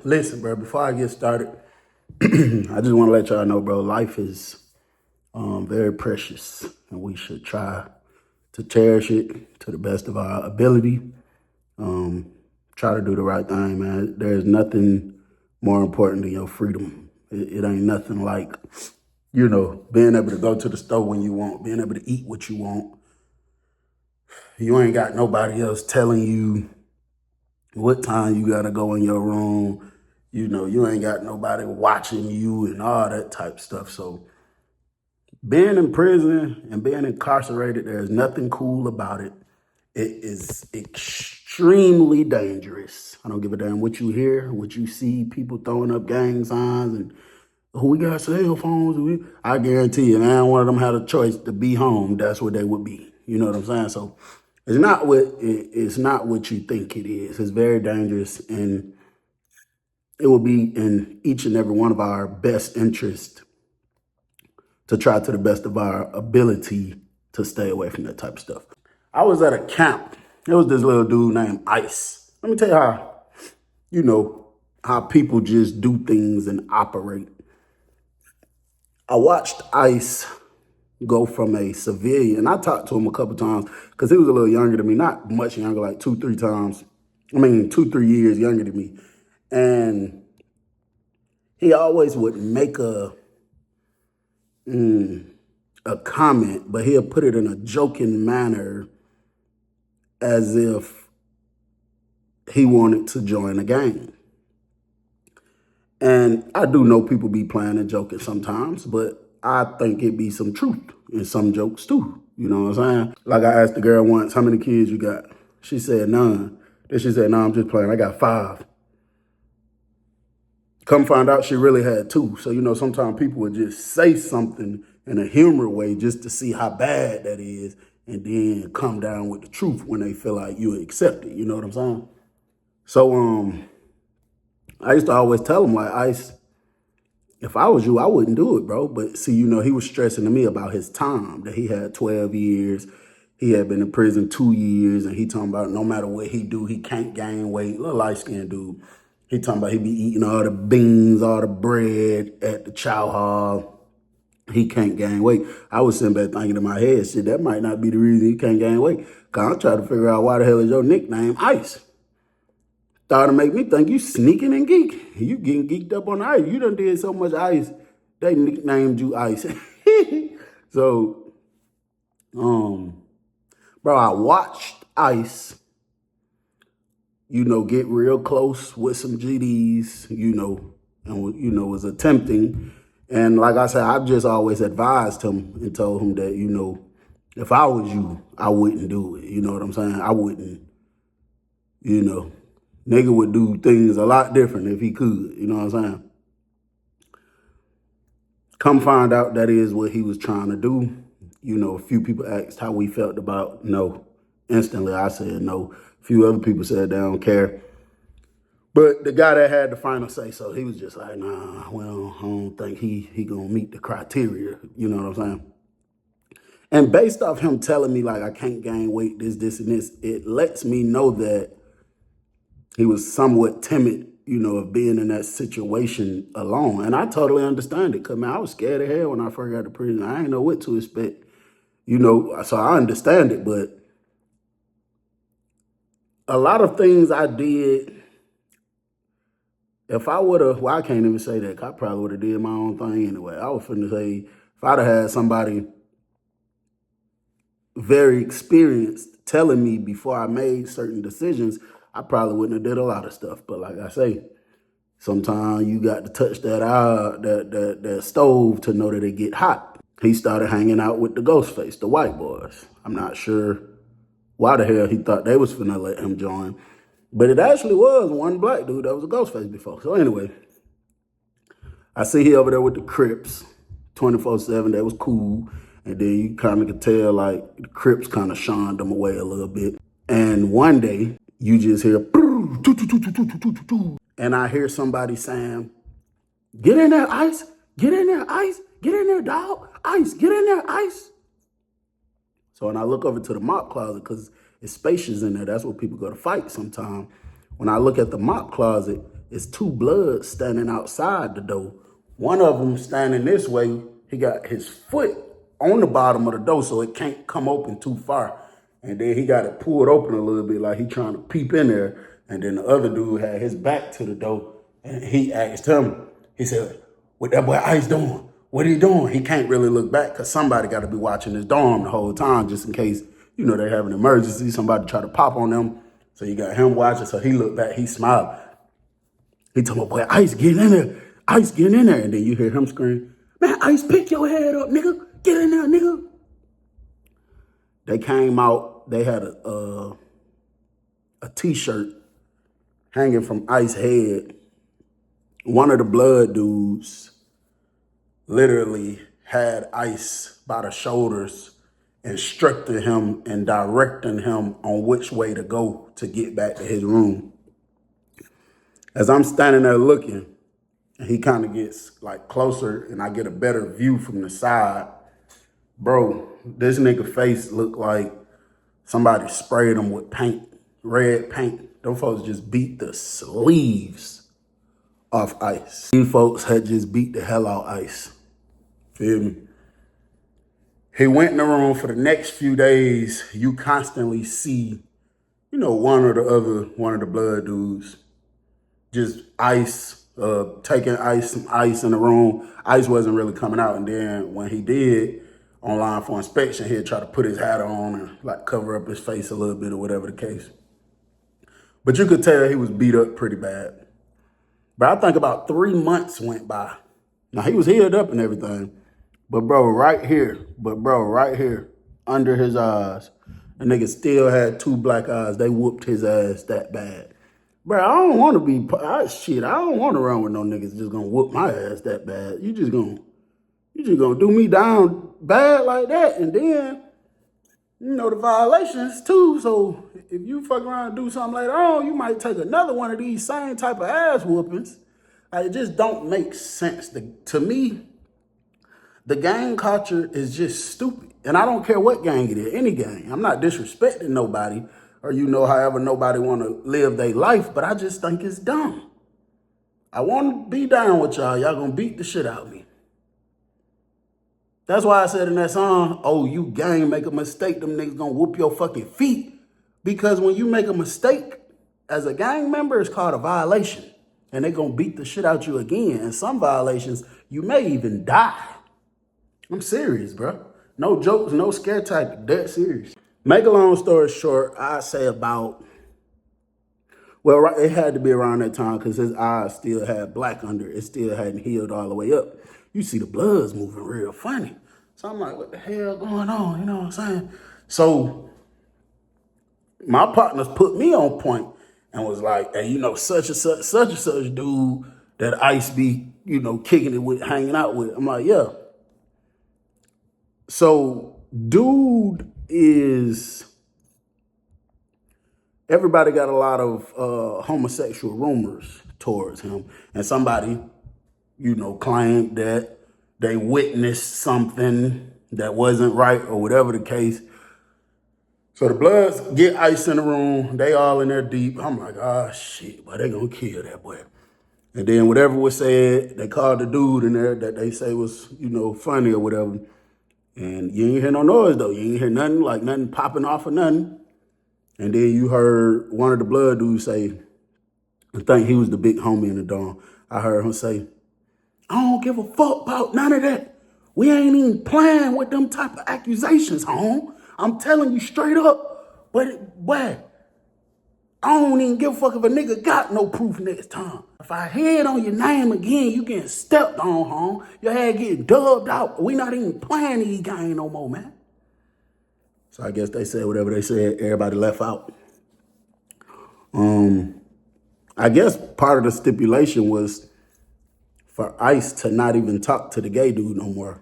Listen, bro, before I get started, I just want to let y'all know, bro, life is very precious, and we should try to cherish it to the best of our ability. Try to do the right thing, man. There's nothing more important than your freedom. It ain't nothing like, being able to go to the store when you want, being able to eat what you want. You ain't got nobody else telling you what time you gotta go in your room. You ain't got nobody watching you and all that type stuff. So being in prison and being incarcerated, there's nothing cool about it. It is extremely dangerous. I don't give a damn what you hear, what you see, people throwing up gang signs and who we got cell phones. I guarantee you, man, one of them had a choice to be home. That's what they would be. You know what I'm saying? So it's not what you think it is. It's very dangerous, and it will be in each and every one of our best interest to try to the best of our ability to stay away from that type of stuff. I was at a camp. There was this little dude named Ice. Let me tell you how people just do things and operate. I watched Ice go from a civilian. I talked to him a couple times because he was a little younger than me, not much younger, like 2-3 years younger than me. And he always would make a comment, but he'll put it in a joking manner as if he wanted to join a gang. And I do know people be playing and joking sometimes, but I think it be some truth in some jokes too. You know what I'm saying? Like I asked the girl once, how many kids you got? She said none. Then she said, no, I'm just playing. I got 5. Come find out she really had 2. So, sometimes people would just say something in a humor way just to see how bad that is and then come down with the truth when they feel like you accept it. You know what I'm saying? So, I used to always tell him, like, Ice, if I was you, I wouldn't do it, bro. But see, he was stressing to me about his time, that he had 12 years. He had been in prison 2 years, and he talking about no matter what he do, he can't gain weight. Little light-skinned dude. He talking about he be eating all the beans, all the bread at the chow hall. He can't gain weight. I was sitting back thinking in my head, shit, that might not be the reason he can't gain weight. Because I'm trying to figure out why the hell is your nickname Ice. Started to make me think you sneaking and geeking. You getting geeked up on ice. You done did so much ice, they nicknamed you Ice. So, bro, I watched Ice, get real close with some GDs, and, was attempting. And like I said, I've just always advised him and told him that, if I was you, I wouldn't do it. You know what I'm saying? I wouldn't, nigga would do things a lot different if he could. You know what I'm saying? Come find out that is what he was trying to do. A few people asked how we felt about no. Instantly, I said no. A few other people said they don't care. But the guy that had the final say so, he was just like, nah, well, I don't think he gonna meet the criteria. You know what I'm saying? And based off him telling me, like, I can't gain weight, this, and this, it lets me know that he was somewhat timid, of being in that situation alone. And I totally understand it, because, man, I was scared of hell when I first got to prison. I ain't know what to expect, so I understand it. But a lot of things I did, if I would have, well, I can't even say that, 'cause I probably would have did my own thing anyway. I was finna say, if I'd have had somebody very experienced telling me before I made certain decisions, I probably wouldn't have did a lot of stuff. But like I say, sometimes you got to touch that stove to know that it get hot. He started hanging out with the Ghostface, the white boys. I'm not sure why the hell he thought they was finna let him join. But it actually was one black dude that was a Ghostface before. So anyway, I see he over there with the Crips, 24/7. That was cool. And then you kind of could tell, like, the Crips kind of shunned them away a little bit. And one day, you just hear, and I hear somebody saying, get in there, Ice. Get in there, Ice. Get in there, dog. Ice, get in there, Ice. So when I look over to the mop closet, because it's spacious in there, that's where people go to fight sometimes. When I look at the mop closet, it's two Bloods standing outside the door. One of them standing this way, he got his foot on the bottom of the door so it can't come open too far. And then he got it pulled open a little bit like he trying to peep in there. And then the other dude had his back to the door. And he asked him, he said, what that boy Ice doing? What he doing? He can't really look back because somebody got to be watching his dorm the whole time just in case, you know, they have an emergency, somebody try to pop on them. So you got him watching, so he looked back, he smiled. He told my boy, Ice, get in there. Ice, get in there. And then you hear him scream, man, Ice, pick your head up, nigga. Get in there, nigga. They came out, they had a T-shirt hanging from Ice's head. One of the Blood dudes literally had Ice by the shoulders, instructing him and directing him on which way to go to get back to his room. As I'm standing there looking, he kind of gets like closer and I get a better view from the side. Bro, this nigga face looked like somebody sprayed him with paint, red paint. Them folks just beat the sleeves off Ice. These folks had just beat the hell out Ice. Feel me? He went in the room for the next few days. You constantly see, you know, one of the Blood dudes, just Ice, taking some ice in the room. Ice wasn't really coming out. And then when he did, online for inspection, he'd try to put his hat on and like cover up his face a little bit or whatever the case. But you could tell he was beat up pretty bad. But I think about 3 months went by. Now he was healed up and everything. But bro, right here, under his eyes, the nigga still had 2 black eyes. They whooped his ass that bad. Bro, I don't want to be, I don't want to run with no niggas just gonna whoop my ass that bad. You just gonna do me down bad like that. And then, you know, the violations too. So if you fuck around and do something later on, you might take another one of these same type of ass whoopings. Like, it just don't make sense. To me, the gang culture is just stupid. And I don't care what gang it is, any gang. I'm not disrespecting nobody or, you know, however nobody want to live their life, but I just think it's dumb. I want to be down with y'all. Y'all gonna beat the shit out of me. That's why I said in that song, oh, you gang make a mistake, them niggas gonna whoop your fucking feet. Because when you make a mistake as a gang member, it's called a violation. And they gonna beat the shit out you again. And some violations, you may even die. I'm serious, bro. No jokes, no scare tactic, dead serious. Make a long story short, I'd say about, well, it had to be around that time because his eyes still had black under it. It still hadn't healed all the way up. You see the Bloods moving real funny. So I'm like, what the hell going on? You know what I'm saying? So my partners put me on point and was like, hey, you know, such and such dude that Ice be, you know, kicking it with, hanging out with. I'm like, yeah. So dude is, everybody got a lot of homosexual rumors towards him. And somebody, you know, claimed that they witnessed something that wasn't right or whatever the case. So the Bloods get Ice in the room. They all in there deep. I'm like, oh, shit, boy, they gonna kill that boy. And then whatever was said, they called the dude in there that they say was, you know, funny or whatever. And you ain't hear no noise, though. You ain't hear nothing, like nothing popping off or nothing. And then you heard one of the Blood dudes say, I think he was the big homie in the dorm. I heard him say, I don't give a fuck about none of that. We ain't even playing with them type of accusations, home. I'm telling you straight up. But I don't even give a fuck if a nigga got no proof next time. If I hear it on your name again, you getting stepped on, home. Your head getting dubbed out. We not even playing these games no more, man. So I guess they said whatever they said, everybody left out. I guess part of the stipulation was for Ice to not even talk to the gay dude no more.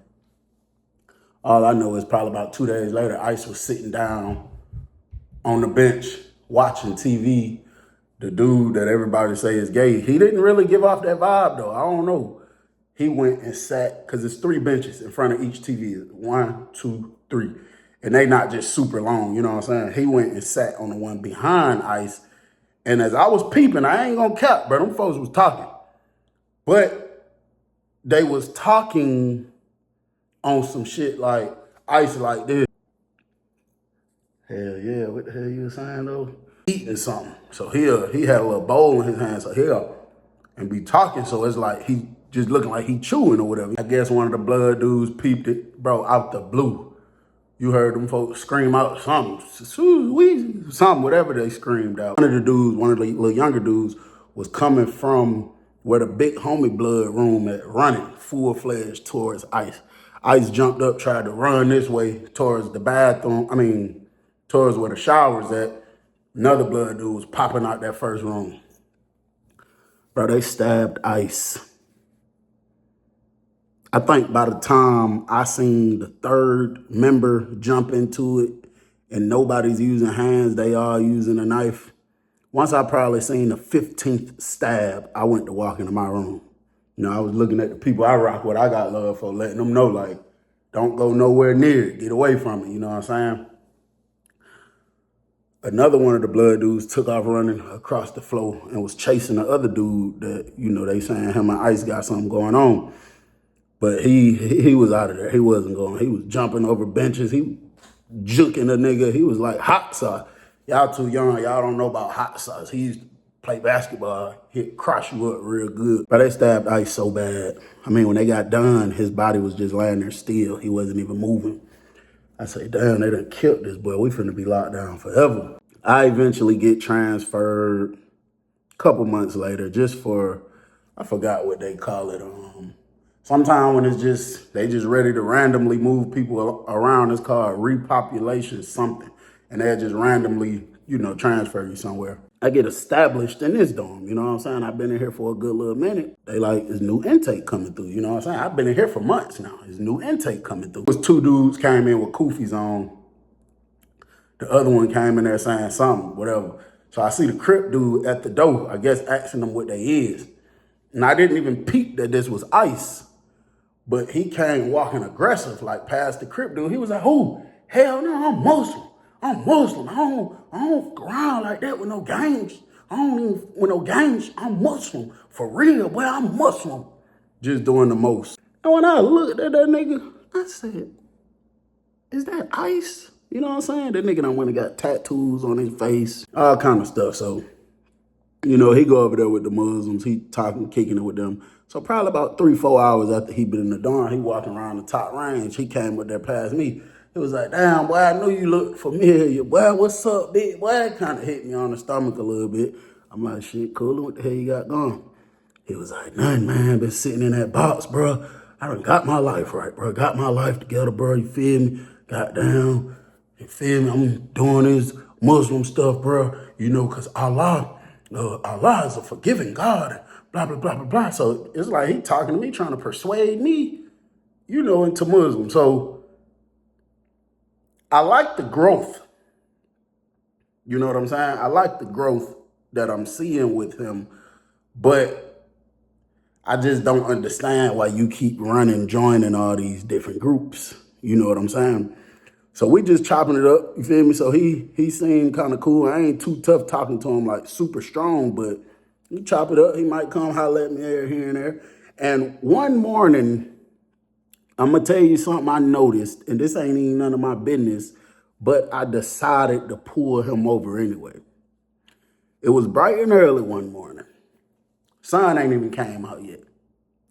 All I know is probably about 2 days later, Ice was sitting down on the bench watching TV. The dude that everybody say is gay, he didn't really give off that vibe though. I don't know. He went and sat, because it's 3 benches in front of each TV. 1, 2, 3. And they not just super long, you know what I'm saying? He went and sat on the one behind Ice And as I was peeping, I ain't gonna cap, bro, them folks was talking. But they was talking on some shit like Ice like this. Hell yeah, what the hell you was saying though? Eating something. So he had a little bowl in his hand, so he'll and be talking, so it's like he just looking like he chewing or whatever. I guess one of the blood dudes peeped it, bro, out the blue. You heard them folks scream out something, whatever they screamed out. One of the little younger dudes was coming from where the big homie blood room at, running full-fledged towards Ice. Ice jumped up, tried to run this way towards the bathroom, towards where the shower's at. Another blood dude was popping out that first room. Bro, they stabbed Ice. I think by the time I seen the third member jump into it and nobody's using hands, they all using a knife. Once I probably seen the 15th stab, I went to walk into my room. You know, I was looking at the people I rock with, I got love for, letting them know, like, don't go nowhere near it. Get away from it, you know what I'm saying? Another one of the blood dudes took off running across the floor and was chasing the other dude that, you know, they saying him and Ice got something going on. But he was out of there. He wasn't going. He was jumping over benches. He juking a nigga. He was like hot sauce. Y'all too young. Y'all don't know about hot sauce. He used to play basketball. He'd crush you up real good. But they stabbed Ice so bad. I mean, when they got done, his body was just laying there still. He wasn't even moving. I say, damn, they done killed this boy. We finna be locked down forever. I eventually get transferred a couple months later just for, I forgot what they call it. Sometimes when they just ready to randomly move people around, it's called repopulation something. And they'll just randomly, you know, transfer you somewhere. I get established in this dorm, you know what I'm saying? I've been in here for a good little minute. They like, there's new intake coming through, you know what I'm saying? I've been in here for months now. There's new intake coming through. It was two dudes came in with koofies on. The other one came in there saying something, whatever. So I see the Crip dude at the door, I guess asking them what they is. And I didn't even peep that this was Ice. But he came walking aggressive, like past the Crip dude. He was like, "Who? Hell no, I'm Muslim. I'm Muslim. I don't go around like that with no gangs. With no gangs. I'm Muslim. For real, boy, I'm Muslim." Just doing the most. And when I looked at that nigga, I said, is that Ice? You know what I'm saying? That nigga done went and got tattoos on his face, all kind of stuff. So, you know, he go over there with the Muslims. He talking, kicking it with them. So probably about 3-4 hours after he been in the dorm, he walking around the top range. He came up there past me. It was like, damn, boy, I knew you looked familiar. Boy, what's up, big boy? Kind of hit me on the stomach a little bit. I'm like, shit, cool. What the hell you got going? He was like, nothing, man. Been sitting in that box, bro. I done got my life right, bro. Got my life together, bro. You feel me? Goddamn. You feel me? I'm doing this Muslim stuff, bro. You know, because Allah is a forgiving God. Blah, blah, blah, blah, blah. So it's like he talking to me, trying to persuade me, you know, into Muslim. So I like the growth. You know what I'm saying? I like the growth that I'm seeing with him, but I just don't understand why you keep joining all these different groups. You know what I'm saying? So we just chopping it up, you feel me? So he seemed kind of cool. I ain't too tough talking to him like super strong, but we chop it up. He might come holler at me here and there. And one morning, I'm going to tell you something I noticed, and this ain't even none of my business, but I decided to pull him over anyway. It was bright and early one morning. Sun ain't even came out yet.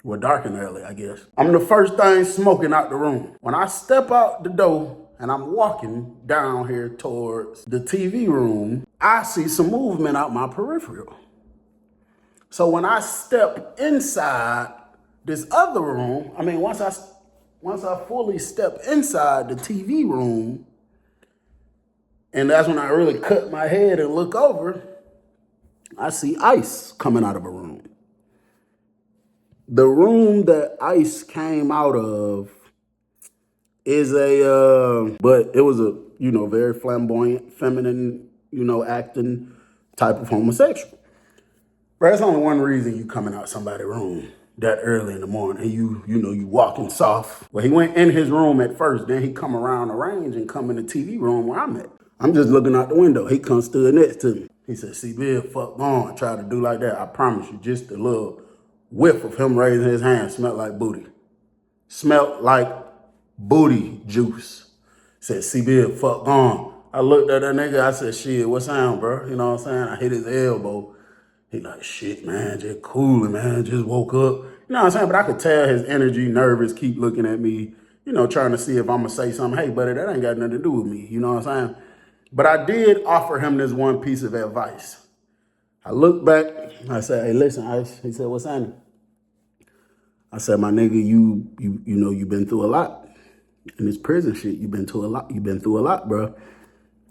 Well, dark and early, I guess. I'm the first thing smoking out the room. When I step out the door and I'm walking down here towards the TV room, I see some movement out my peripheral. So when I step inside this other room, I mean, once I fully step inside the TV room, and that's when I really cut my head and look over, I see Ice coming out of a room. The room that Ice came out of is but it was a, you know, very flamboyant, feminine, you know, acting type of homosexual. Bro, there's only one reason you coming out somebody's room that early in the morning. You know, you walking soft. Well, he went in his room at first, then he come around the range and come in the TV room where I'm at. I'm just looking out the window. He come stood next to me. He said, see, Bill, fuck on. Try to do like that. I promise you, just a little whiff of him raising his hand smelled like booty. Smelled like booty juice. Said, see, Bill, fuck on. I looked at that nigga. I said, shit, what's down, bro? You know what I'm saying? I hit his elbow. He like, shit, man, just cooling, man. Just woke up. You know what I'm saying? But I could tell his energy, nervous, keep looking at me, you know, trying to see if I'm going to say something. Hey, buddy, that ain't got nothing to do with me. You know what I'm saying? But I did offer him this one piece of advice. I looked back. I said, hey, listen, Ice. He said, what's happening? I said, my nigga, you know, you've been through a lot. In this prison shit, you've been through a lot. You've been through a lot, bro.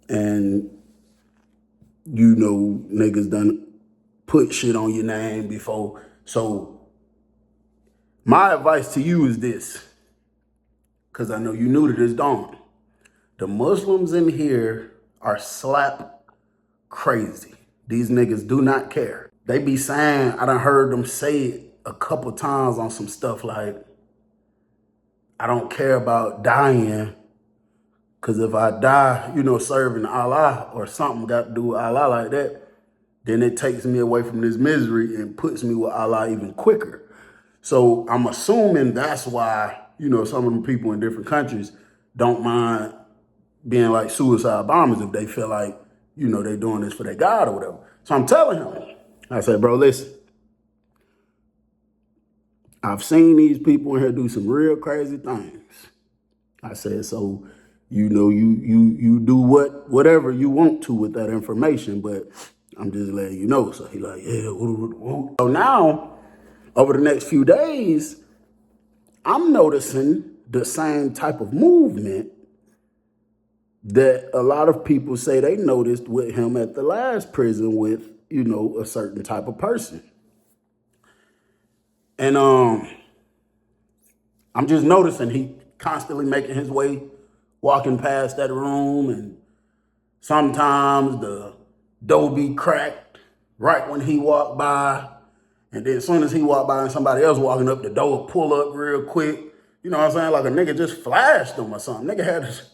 And you know, niggas done put shit on your name before. So my advice to you is this, because I know you new to this, Dawn. The Muslims in here are slap crazy. These niggas do not care. They be saying, I done heard them say it a couple times on some stuff like, I don't care about dying, because if I die, you know, serving Allah or something got to do with Allah like that, then it takes me away from this misery and puts me with Allah even quicker. So I'm assuming that's why, you know, some of the people in different countries don't mind being like suicide bombers if they feel like, you know, they doing this for their God or whatever. So I'm telling him, I said, bro, listen, I've seen these people in here do some real crazy things. I said, so, you know, you do whatever you want to with that information, but I'm just letting you know. So he like, yeah. So now, over the next few days, I'm noticing the same type of movement that a lot of people say they noticed with him at the last prison with, you know, a certain type of person. And I'm just noticing he constantly making his way, walking past that room, and sometimes the door be cracked right when he walked by. And then as soon as he walked by and somebody else walking up, the door would pull up real quick. You know what I'm saying? Like a nigga just flashed him or something. Nigga had this,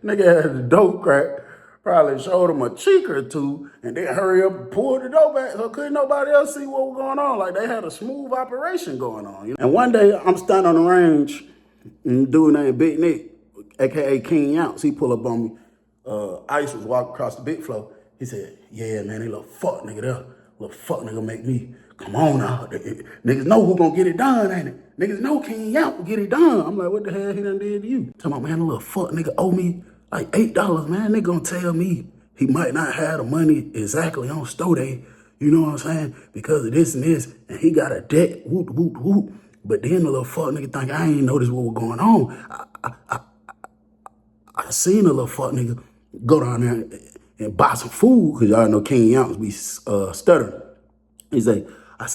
nigga had the door cracked, probably showed him a cheek or two, and then hurry up and pull the door back so couldn't nobody else see what was going on. Like they had a smooth operation going on. You know? And one day I'm standing on the range, and a dude named Big Nick, aka King Younts, he pull up on me. Ice was walking across the big floor. He said, yeah, man, they little fuck nigga there. Little fuck nigga make me, come on now. Niggas know who gonna get it done, ain't it? Niggas know King Yount will get it done. I'm like, what the hell he done did to you? Tell my man, a little fuck nigga owe me like $8, man. Nigga gonna tell me he might not have the money exactly on store day, you know what I'm saying? Because of this and this, and he got a debt, whoop, whoop, whoop. But then the little fuck nigga think I ain't noticed what was going on. I seen a little fuck nigga go down there and buy some food, because y'all know King Younts be stuttering. He say, I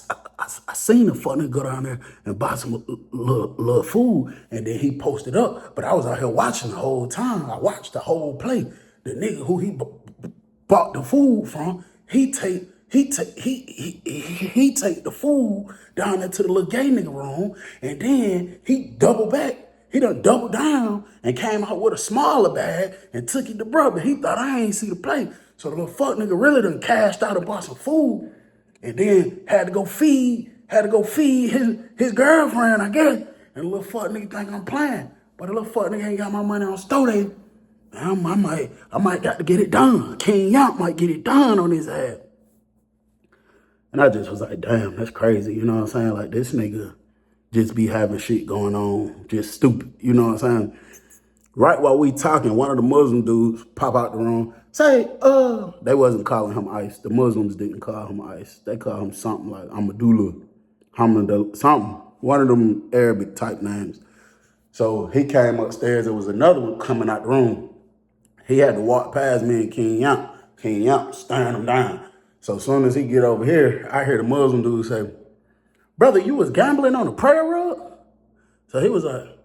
seen a fuck nigga go down there and buy some little food, and then he posted up. But I was out here watching the whole time. I watched the whole play. The nigga who he bought the food from, he take the food down there to the little gay nigga room, and then he double back. He done doubled down and came out with a smaller bag and took it to brother. He thought I ain't see the play. So the little fuck nigga really done cashed out and bought some food, and then had to go feed his girlfriend, I guess. And the little fuck nigga think I'm playing. But the little fuck nigga ain't got my money on store day. I might got to get it done. King Yount might get it done on his ass. And I just was like, damn, that's crazy. You know what I'm saying? Like, this nigga just be having shit going on, just stupid. You know what I'm saying? Right while we talking, one of the Muslim dudes pop out the room, say, they wasn't calling him Ice. The Muslims didn't call him Ice. They call him something like Amadullah, something. One of them Arabic type names. So he came upstairs. There was another one coming out the room. He had to walk past me and King Yount. King Yount staring him down. So as soon as he get over here, I hear the Muslim dude say, brother, you was gambling on a prayer rug? So he was like,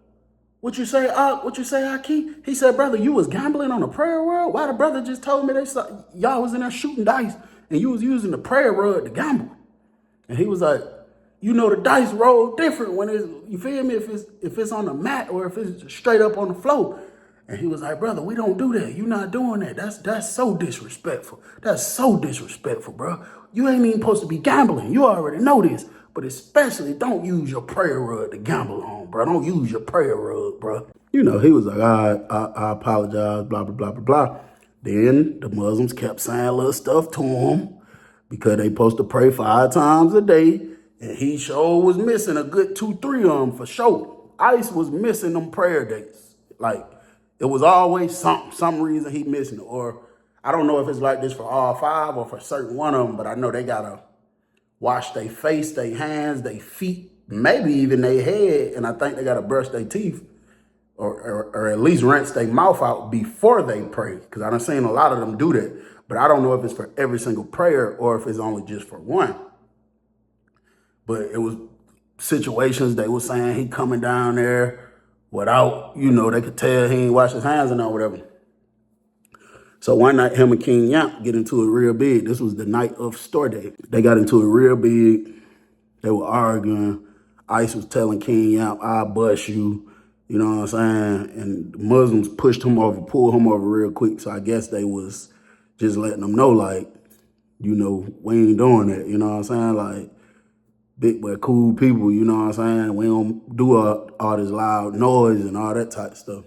what you say, Aki? He said, brother, you was gambling on a prayer rug? Why the brother just told me y'all was in there shooting dice and you was using the prayer rug to gamble? And he was like, you know, the dice roll different when it's, you feel me, if it's on the mat or if it's straight up on the floor. And he was like, brother, we don't do that. You not doing that. That's so disrespectful. That's so disrespectful, bro. You ain't even supposed to be gambling. You already know this. But especially don't use your prayer rug to gamble on, bro. Don't use your prayer rug, bro. You know, he was like, I apologize, blah, blah, blah, blah, blah. Then the Muslims kept saying little stuff to him because they supposed to pray 5 times a day. And he sure was missing a good 2, 3 of them for sure. Ice was missing them prayer dates. Like, it was always some reason he missing it. Or I don't know if it's like this for all 5 or for certain one of them, but I know they gotta wash their face, their hands, their feet, maybe even their head, and I think they gotta brush their teeth or at least rinse their mouth out before they pray. Because I done seen a lot of them do that. But I don't know if it's for every single prayer or if it's only just for one. But it was situations they were saying he coming down there without, they could tell he ain't wash his hands or whatever. So one night, him and King Yamp get into it real big. This was the night of store day. They got into it real big. They were arguing. Ice was telling King Yamp, I'll bust you. You know what I'm saying? And the Muslims pushed him over, pulled him over real quick. So I guess they was just letting them know, like, we ain't doing that. You know what I'm saying? Like, big but cool people, you know what I'm saying? We don't do all this loud noise and all that type of stuff.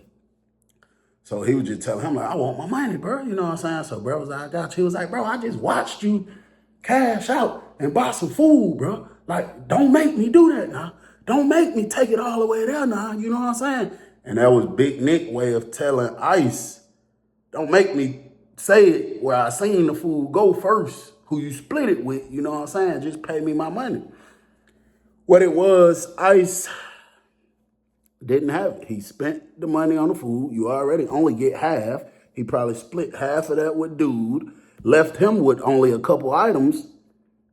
So he was just telling him, like, I want my money, bro. You know what I'm saying? So bro was like, I got you. He was like, bro, I just watched you cash out and buy some food, bro. Like, don't make me do that now. Don't make me take it all the way there now. You know what I'm saying? And that was Big Nick's way of telling Ice, don't make me say it where I seen the food go first, who you split it with, you know what I'm saying? Just pay me my money. What it was, Ice didn't have it. He spent the money on the food. You already only get half. He probably split half of that with dude, left him with only a couple items.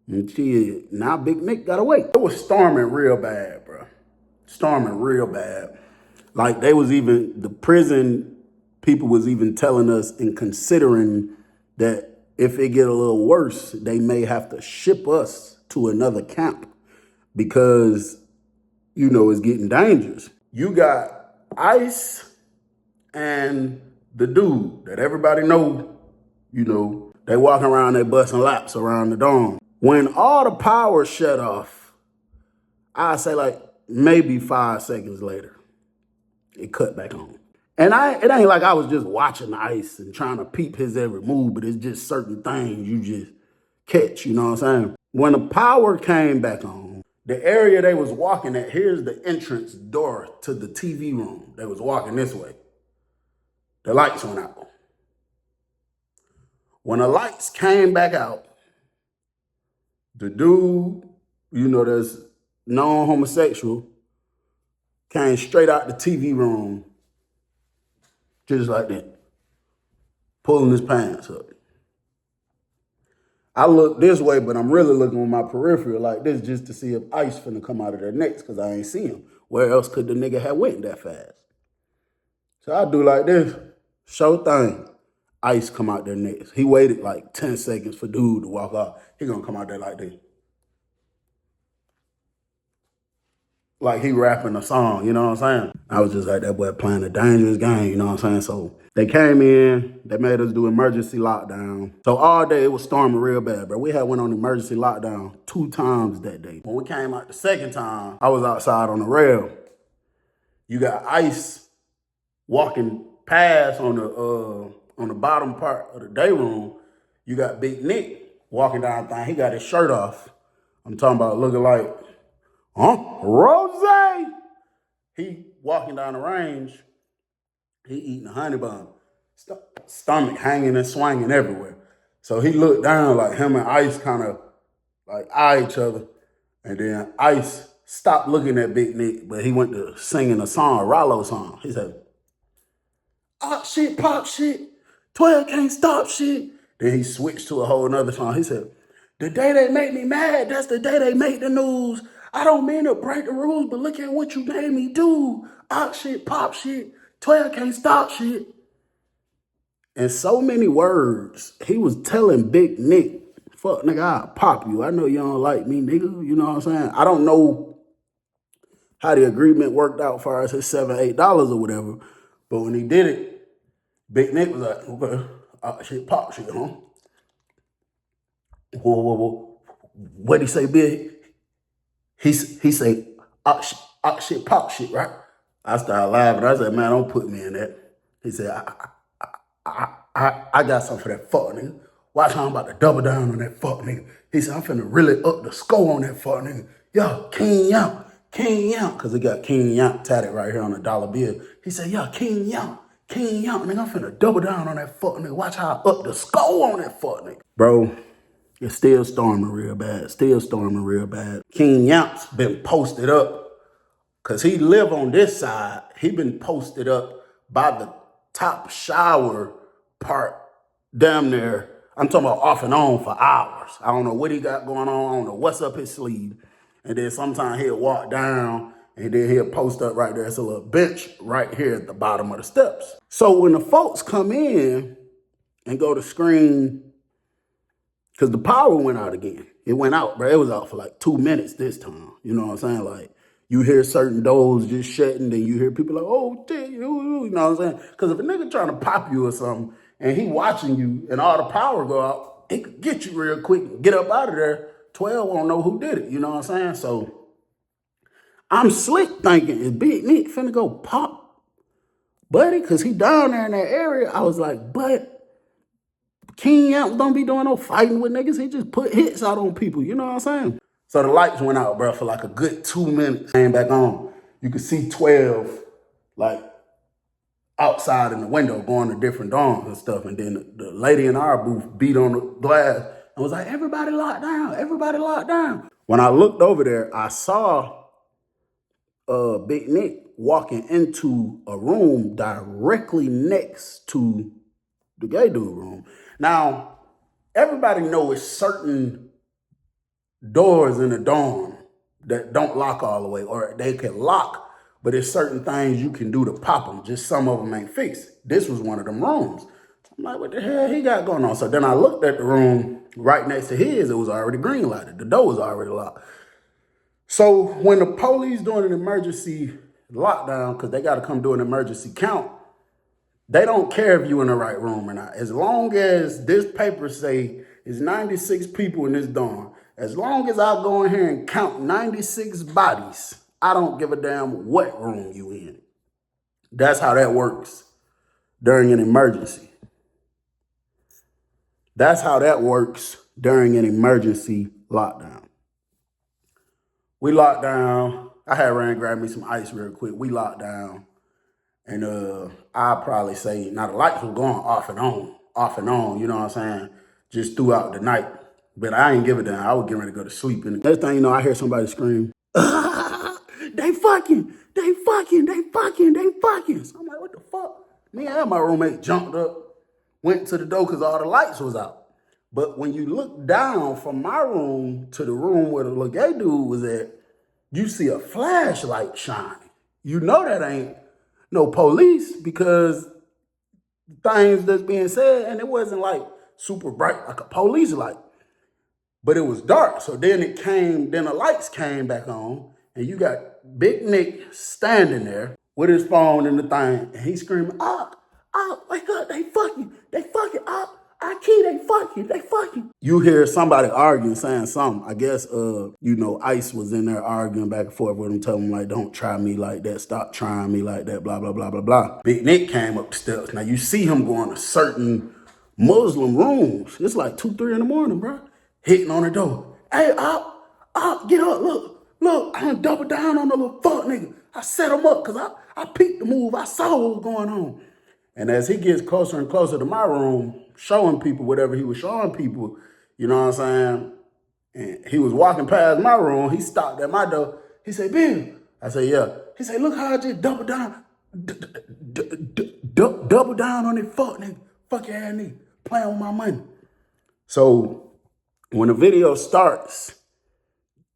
And shit, now Big Nick got away. It was storming real bad, bro. Storming real bad. Like the prison people was even telling us and considering that if it get a little worse, they may have to ship us to another camp because, it's getting dangerous. You got Ice and the dude that everybody know, they walking around, they busting laps around the dome. When all the power shut off, I say like maybe 5 seconds later, it cut back on. And it ain't like I was just watching Ice and trying to peep his every move, but it's just certain things you just catch, you know what I'm saying? When the power came back on, the area they was walking at, here's the entrance door to the TV room. They was walking this way. The lights went out. When the lights came back out, the dude, that's known homosexual, came straight out the TV room, just like that, pulling his pants up. I look this way, but I'm really looking with my peripheral like this just to see if Ice finna come out of there next, because I ain't see him. Where else could the nigga have went that fast? So I do like this, sure thing. Ice come out there next. He waited like 10 seconds for dude to walk off. He gonna come out there like this. Like he rapping a song, you know what I'm saying? I was just like, that boy playing a dangerous game, you know what I'm saying? So they came in, they made us do emergency lockdown. So all day it was storming real bad, bro. We had went on emergency lockdown 2 times that day. When we came out the second time, I was outside on the rail. You got Ice walking past on the bottom part of the day room. You got Big Nick walking down the thing. He got his shirt off. I'm talking about looking like, Rose? He walking down the range. He eating a honey bun. Stomach hanging and swinging everywhere. So he looked down like him and Ice kind of like eye each other. And then Ice stopped looking at Big Nick, but he went to singing a song, a Rollo song. He said, "Oh shit, pop shit. 12 can't stop shit." Then he switched to a whole nother song. He said, "The day they make me mad, that's the day they make the news. I don't mean to break the rules, but look at what you made me do. Oh shit, pop shit. 12 can't stop shit." In so many words, he was telling Big Nick, fuck nigga, I'll pop you. I know you don't like me, nigga. You know what I'm saying? I don't know how the agreement worked out for us, his $7, $8 or whatever. But when he did it, Big Nick was like, okay, shit, pop shit, huh? Whoa, whoa, whoa. What'd he say, Big? He say, shit, pop shit, right? I started laughing. I said, man, don't put me in that. He said, I got something for that fuck nigga. Watch how I'm about to double down on that fuck nigga. He said, I'm finna really up the score on that fuck nigga. Yo, King Young. Cause he got King Young tatted right here on a dollar bill. He said, yo, King Young, nigga, I'm finna double down on that fuck nigga. Watch how I up the score on that fuck nigga. Bro, it's still storming real bad. King Yamp's been posted up because he live on this side. He been posted up by the top shower part damn near. I'm talking about off and on for hours. I don't know what he got going on. I don't know what's up his sleeve. And then sometimes he'll walk down and then he'll post up right there. It's a little bench right here at the bottom of the steps. So when the folks come in and go to screen, because the power went out again. It went out, bro. It was out for like 2 minutes this time. You know what I'm saying? Like, you hear certain doors just shutting, then you hear people like, oh, shit, you know what I'm saying? Because if a nigga trying to pop you or something, and he watching you, and all the power go out, it could get you real quick and get up out of there. 12 won't know who did it, you know what I'm saying? So, I'm slick thinking, is Big Nick finna go pop Buddy? Because he down there in that area. I was like, but King Amp don't be doing no fighting with niggas. He just put hits out on people. You know what I'm saying? So the lights went out, bro, for like a good 2 minutes. Came back on. You could see 12, like, outside in the window going to different dorms and stuff. And then the lady in our booth beat on the glass and was like, everybody locked down. Everybody locked down. When I looked over there, I saw Big Nick walking into a room directly next to the gay dude room. Now, everybody knows certain doors in the dorm that don't lock all the way, or they can lock, but there's certain things you can do to pop them. Just some of them ain't fixed. This was one of them rooms. I'm like, what the hell he got going on? So then I looked at the room right next to his. It was already green lighted. The door was already locked. So when the police doing an emergency lockdown, because they got to come do an emergency count, they don't care if you in the right room or not. As long as this paper say it's 96 people in this dorm, as long as I go in here and count 96 bodies, I don't give a damn what room you in. That's how that works during an emergency. That's how that works during an emergency lockdown. We locked down. I had Rand grab me some ice real quick. We locked down. And I'll probably say, now the lights were going off and on, you know what I'm saying? Just throughout the night. But I ain't give a damn. I was getting ready to go to sleep. And the next thing you know, I hear somebody scream, they fucking. So I'm like, what the fuck? Me and my roommate jumped up, went to the door because all the lights was out. But when you look down from my room to the room where the little gay dude was at, you see a flashlight shining. You know that ain't no police because things that's being said, and it wasn't like super bright like a police light, but it was dark. So then the lights came back on, and you got Big Nick standing there with his phone in the thing, and he's screaming, wake up, they fucking, they fucking. You hear somebody arguing, saying something. I guess, Ice was in there arguing back and forth with him, telling him, like, don't try me like that, stop trying me like that, blah, blah, blah, blah, blah. Big Nick came up the steps. Now, you see him going to certain Muslim rooms. It's like 2, 3 in the morning, bro. Hitting on the door. Hey, get up, look, I done double down on the little fuck nigga. I set him up because I peeked the move. I saw what was going on. And as he gets closer and closer to my room, showing people whatever he was showing people, you know what I'm saying? And he was walking past my room. He stopped at my door. He said, Bill. I said, yeah. He said, look how I just double down. Double down on that fuck nigga. Fuck your ass nigga. Playing with my money. So when the video starts,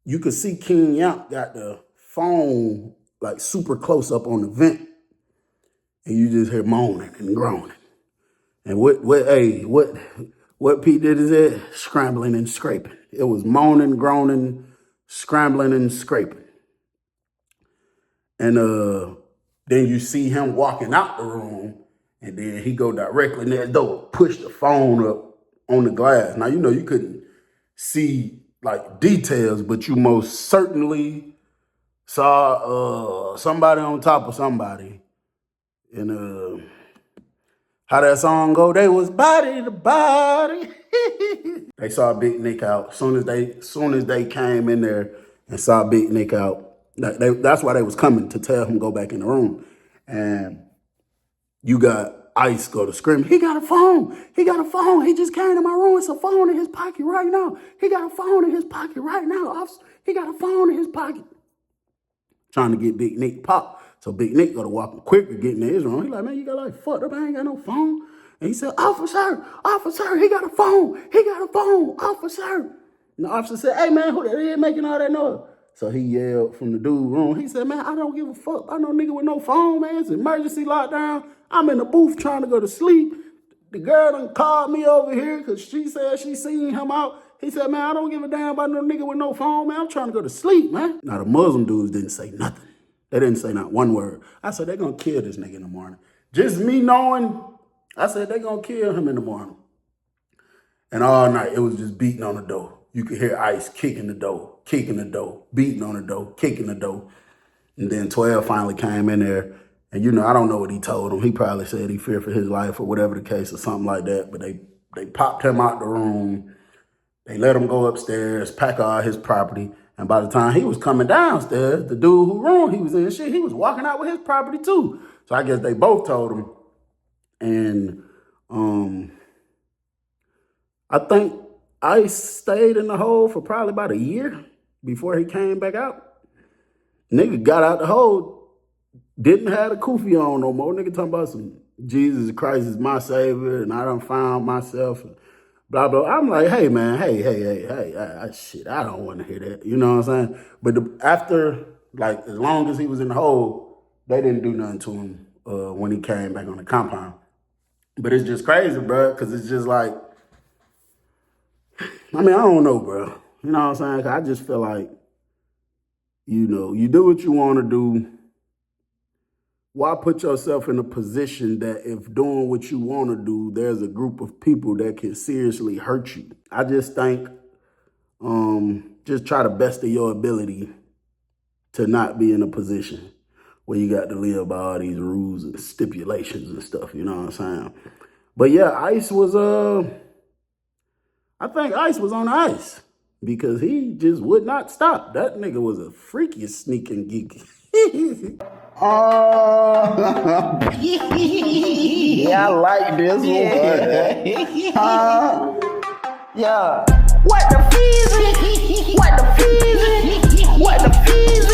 you could see King Yamp got the phone like super close up on the vent. And you just hear moaning and groaning. And what Pete did is that? Scrambling and scraping. It was moaning, groaning, scrambling and scraping. And then you see him walking out the room, And then he go directly next door, push the phone up on the glass. Now, you know, you couldn't see like details, but you most certainly saw somebody on top of somebody. And how that song go, they was body to body. They saw Big Nick out. Soon as they came in there and saw Big Nick out, that's why they was coming, to tell him go back in the room. And you got Ice go to scream, he got a phone. He got a phone. He just came to my room. It's a phone in his pocket right now. He got a phone in his pocket right now, officer. He got a phone in his pocket. Trying to get Big Nick popped. So Big Nick go to walking quicker, getting in his room. He like, man, you got like fucked up. I ain't got no phone. And he said, officer, he got a phone. He got a phone, officer. And the officer said, hey, man, who that is making all that noise? So he yelled from the dude's room. He said, man, I don't give a fuck. I know nigga with no phone, man. It's an emergency lockdown. I'm in the booth trying to go to sleep. The girl done called me over here because she said she seen him out. He said, man, I don't give a damn about no nigga with no phone, man. I'm trying to go to sleep, man. Now, the Muslim dudes didn't say nothing. They didn't say not one word. I said, they're going to kill this nigga in the morning. Just me knowing, I said, they're going to kill him in the morning. And all night, it was just beating on the door. You could hear Ice kicking the door, beating on the door, kicking the door. And then 12 finally came in there. And, you know, I don't know what he told him. He probably said he feared for his life or whatever the case or something like that. But they popped him out the room. They let him go upstairs, pack all his property. And by the time he was coming downstairs, the dude who room he was in shit, he was walking out with his property too. So I guess they both told him. And I think Ice stayed in the hole for probably about a year before he came back out. Nigga got out the hole, didn't have the kufi on no more. Nigga talking about some Jesus Christ is my savior and I done found myself. Blah, blah. I'm like, hey, man, hey, shit, I don't want to hear that. You know what I'm saying? But after, like, as long as he was in the hole, they didn't do nothing to him when he came back on the compound. But it's just crazy, bro, because it's just like, I mean, I don't know, bro. You know what I'm saying? I just feel like, you know, you do what you want to do. Why put yourself in a position that if doing what you want to do, there's a group of people that can seriously hurt you? I just think just try the best of your ability to not be in a position where you got to live by all these rules and stipulations and stuff, you know what I'm saying? But yeah, Ice was, I think Ice was on ice because he just would not stop. That nigga was a freaky sneaking geek. Yeah, I like this one. Yeah. What the fees? What the fees? What the fees?